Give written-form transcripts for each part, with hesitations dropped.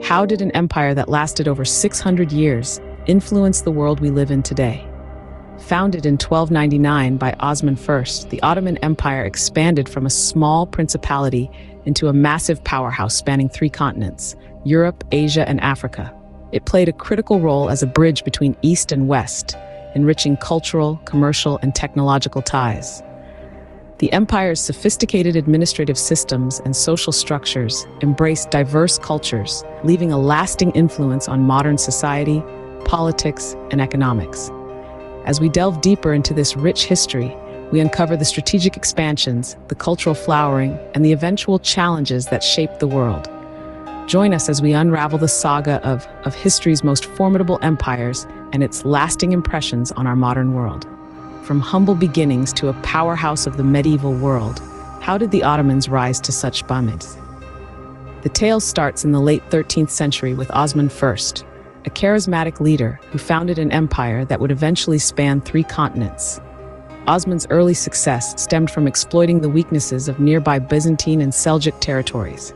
How did an empire that lasted over 600 years influence the world we live in today? Founded in 1299 by Osman I, the Ottoman Empire expanded from a small principality into a massive powerhouse spanning 3 continents: Europe, Asia, and Africa. It played a critical role as a bridge between East and West, enriching cultural, commercial, and technological ties. The empire's sophisticated administrative systems and social structures embraced diverse cultures, leaving a lasting influence on modern society, politics, and economics. As we delve deeper into this rich history, we uncover the strategic expansions, the cultural flowering, and the eventual challenges that shaped the world. Join us as we unravel the saga of history's most formidable empires and its lasting impressions on our modern world. From humble beginnings to a powerhouse of the medieval world, how did the Ottomans rise to such prominence? The tale starts in the late 13th century with Osman I, a charismatic leader who founded an empire that would eventually span 3 continents. Osman's early success stemmed from exploiting the weaknesses of nearby Byzantine and Seljuk territories.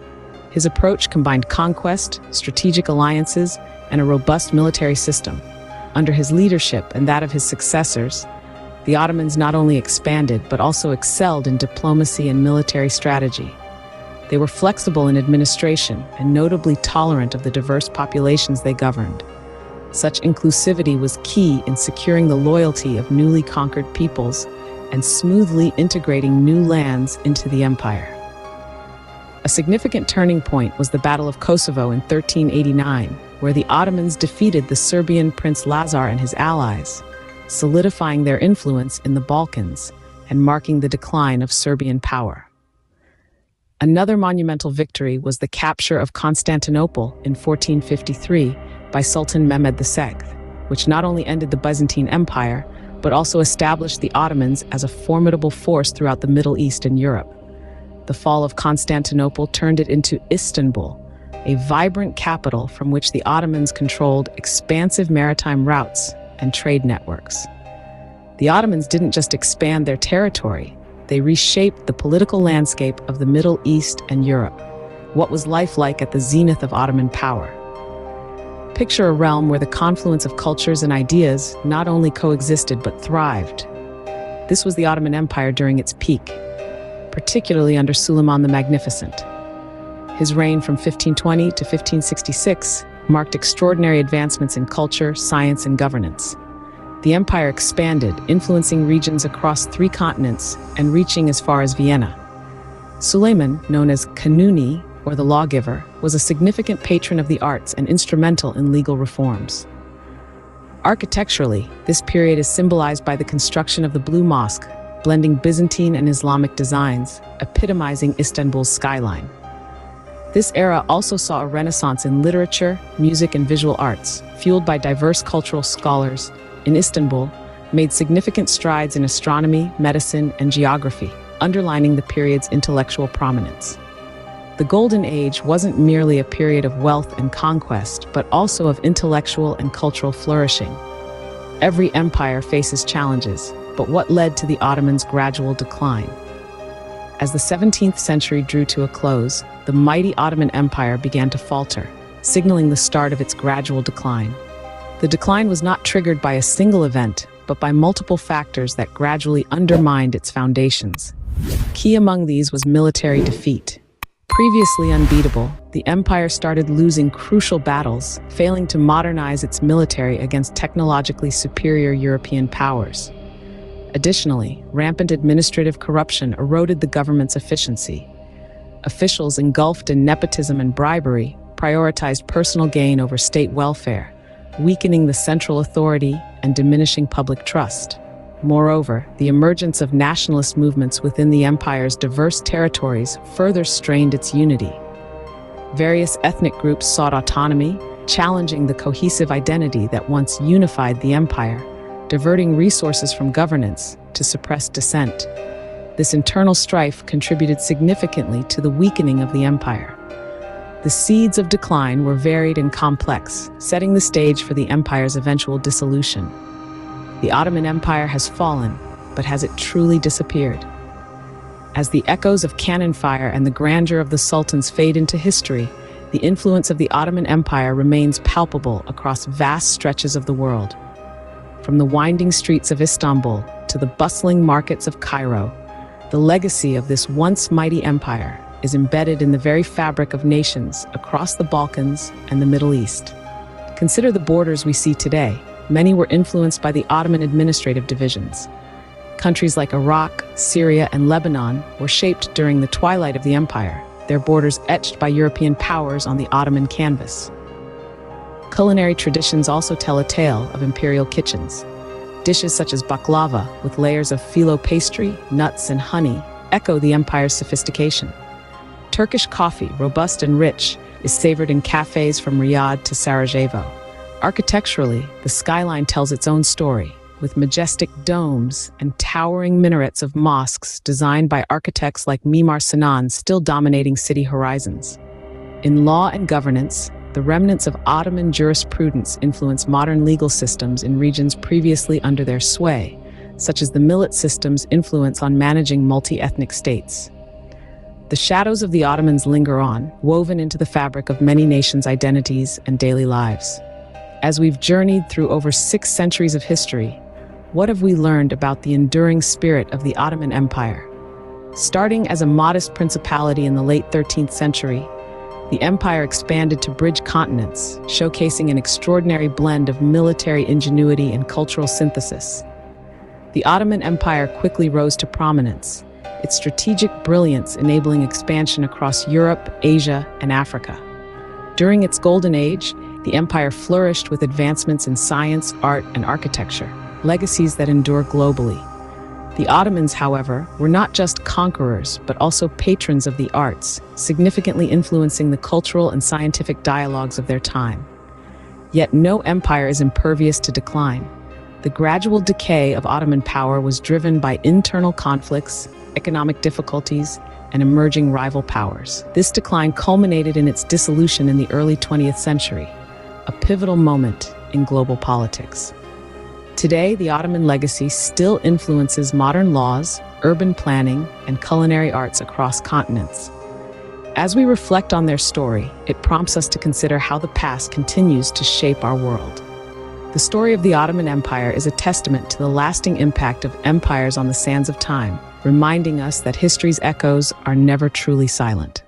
His approach combined conquest, strategic alliances, and a robust military system. Under his leadership and that of his successors, the Ottomans not only expanded but also excelled in diplomacy and military strategy. They were flexible in administration and notably tolerant of the diverse populations they governed. Such inclusivity was key in securing the loyalty of newly conquered peoples and smoothly integrating new lands into the empire. A significant turning point was the Battle of Kosovo in 1389, where the Ottomans defeated the Serbian Prince Lazar and his allies, solidifying their influence in the Balkans and marking the decline of Serbian power. Another monumental victory was the capture of Constantinople in 1453 by Sultan Mehmed II, which not only ended the Byzantine Empire, but also established the Ottomans as a formidable force throughout the Middle East and Europe. The fall of Constantinople turned it into Istanbul, a vibrant capital from which the Ottomans controlled expansive maritime routes and trade networks. The Ottomans didn't just expand their territory, they reshaped the political landscape of the Middle East and Europe. What was life like at the zenith of Ottoman power? Picture a realm where the confluence of cultures and ideas not only coexisted but thrived. This was the Ottoman Empire during its peak, particularly under Suleiman the Magnificent. His reign from 1520 to 1566 marked extraordinary advancements in culture, science, and governance. The empire expanded, influencing regions across 3 continents and reaching as far as Vienna. Suleiman, known as Kanuni, or the lawgiver, was a significant patron of the arts and instrumental in legal reforms. Architecturally, this period is symbolized by the construction of the Blue Mosque, blending Byzantine and Islamic designs, epitomizing Istanbul's skyline. This era also saw a renaissance in literature, music, and visual arts, fueled by diverse cultural scholars. In Istanbul, made significant strides in astronomy, medicine, and geography, underlining the period's intellectual prominence. The Golden Age wasn't merely a period of wealth and conquest, but also of intellectual and cultural flourishing. Every empire faces challenges, but what led to the Ottomans' gradual decline? As the 17th century drew to a close, the mighty Ottoman Empire began to falter, signaling the start of its gradual decline. The decline was not triggered by a single event, but by multiple factors that gradually undermined its foundations. Key among these was military defeat. Previously unbeatable, the empire started losing crucial battles, failing to modernize its military against technologically superior European powers. Additionally, rampant administrative corruption eroded the government's efficiency. Officials engulfed in nepotism and bribery prioritized personal gain over state welfare, weakening the central authority and diminishing public trust. Moreover, the emergence of nationalist movements within the empire's diverse territories further strained its unity. Various ethnic groups sought autonomy, challenging the cohesive identity that once unified the empire, diverting resources from governance to suppress dissent. This internal strife contributed significantly to the weakening of the empire. The seeds of decline were varied and complex, setting the stage for the empire's eventual dissolution. The Ottoman Empire has fallen, but has it truly disappeared? As the echoes of cannon fire and the grandeur of the sultans fade into history, the influence of the Ottoman Empire remains palpable across vast stretches of the world. From the winding streets of Istanbul to the bustling markets of Cairo, the legacy of this once mighty empire is embedded in the very fabric of nations across the Balkans and the Middle East. Consider the borders we see today. Many were influenced by the Ottoman administrative divisions. Countries like Iraq, Syria, and Lebanon were shaped during the twilight of the empire, their borders etched by European powers on the Ottoman canvas. Culinary traditions also tell a tale of imperial kitchens. Dishes such as baklava, with layers of phyllo pastry, nuts, and honey, echo the empire's sophistication. Turkish coffee, robust and rich, is savored in cafes from Riyadh to Sarajevo. Architecturally, the skyline tells its own story, with majestic domes and towering minarets of mosques designed by architects like Mimar Sinan still dominating city horizons. In law and governance, the remnants of Ottoman jurisprudence influence modern legal systems in regions previously under their sway, such as the millet system's influence on managing multi-ethnic states. The shadows of the Ottomans linger on, woven into the fabric of many nations' identities and daily lives. As we've journeyed through over 6 centuries of history, what have we learned about the enduring spirit of the Ottoman Empire? Starting as a modest principality in the late 13th century, the empire expanded to bridge continents, showcasing an extraordinary blend of military ingenuity and cultural synthesis. The Ottoman Empire quickly rose to prominence, its strategic brilliance enabling expansion across Europe, Asia, and Africa. During its golden age, the empire flourished with advancements in science, art, and architecture, legacies that endure globally. The Ottomans, however, were not just conquerors, but also patrons of the arts, significantly influencing the cultural and scientific dialogues of their time. Yet no empire is impervious to decline. The gradual decay of Ottoman power was driven by internal conflicts, economic difficulties, and emerging rival powers. This decline culminated in its dissolution in the early 20th century, a pivotal moment in global politics. Today, the Ottoman legacy still influences modern laws, urban planning, and culinary arts across continents. As we reflect on their story, it prompts us to consider how the past continues to shape our world. The story of the Ottoman Empire is a testament to the lasting impact of empires on the sands of time, reminding us that history's echoes are never truly silent.